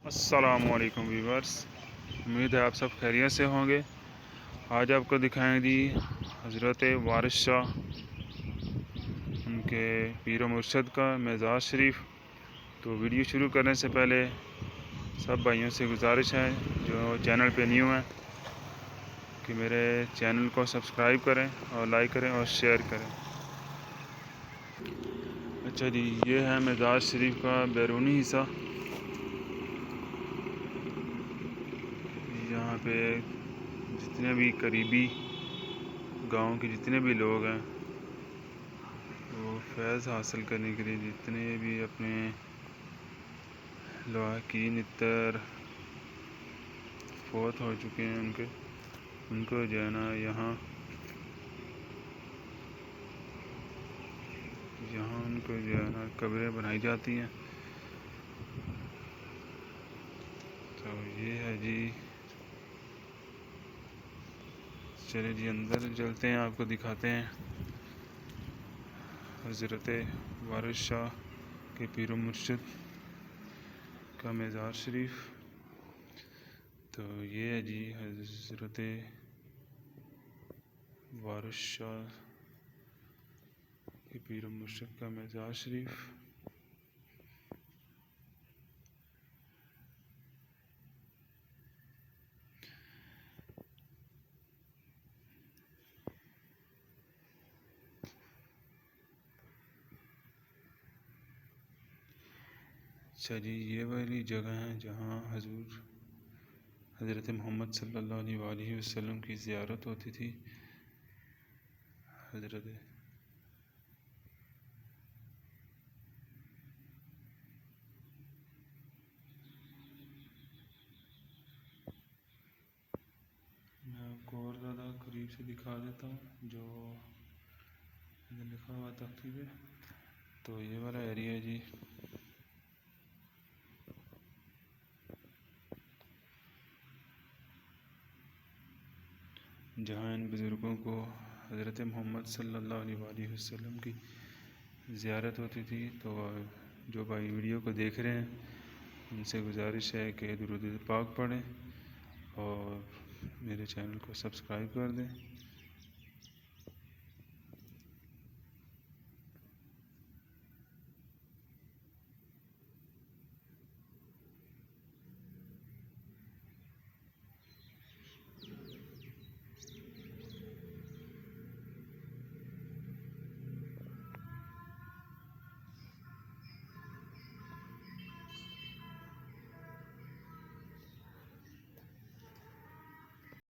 अस्सलामुअलैकुम व्यूवर्स, उम्मीद है आप सब खैरियत से होंगे। आज आपको दिखाएंगे हज़रत वारिस शाह उनके पीर मुर्शद का मज़ार शरीफ। तो वीडियो शुरू करने से पहले सब भाइयों से गुजारिश है जो चैनल पे न्यू हैं कि मेरे चैनल को सब्सक्राइब करें और लाइक करें और शेयर करें। अच्छा जी, ये है मज़ार शरीफ का बैरूनी हिस्सा। यहाँ पे जितने भी करीबी गांव के जितने भी लोग हैं वो फैज़ हासिल करने के लिए जितने भी अपने लवाकिन इत्तर फौत हो चुके हैं उनको जो है ना यहाँ उनको जो है ना कब्रें बनाई जाती हैं। तो ये है जी, चले जी अंदर चलते हैं, आपको दिखाते हैं हज़रत वारिस शाह के पीर मुर्शिद का मज़ार शरीफ। तो ये है जी हज़रत वारिस शाह के पीर मुर्शिद का मज़ार शरीफ। अच्छा जी, ये वाली जगह है जहाँ हज़रत मोहम्मद सल्लल्लाहु अलैहि वसल्लम की ज़ियारत होती थी। हज़रत मैं आपको और ज़्यादा करीब से दिखा देता हूँ जो लिखा हुआ तख्ती पे। तो ये वाला एरिया है जी, जहाँ इन बुज़ुर्गों को हज़रत मोहम्मद सल्लल्लाहु अलैहि वसल्लम की ज़ियारत होती थी। तो जो भाई वीडियो को देख रहे हैं उनसे गुजारिश है कि दुरूद पाक पढ़ें और मेरे चैनल को सब्सक्राइब कर दें।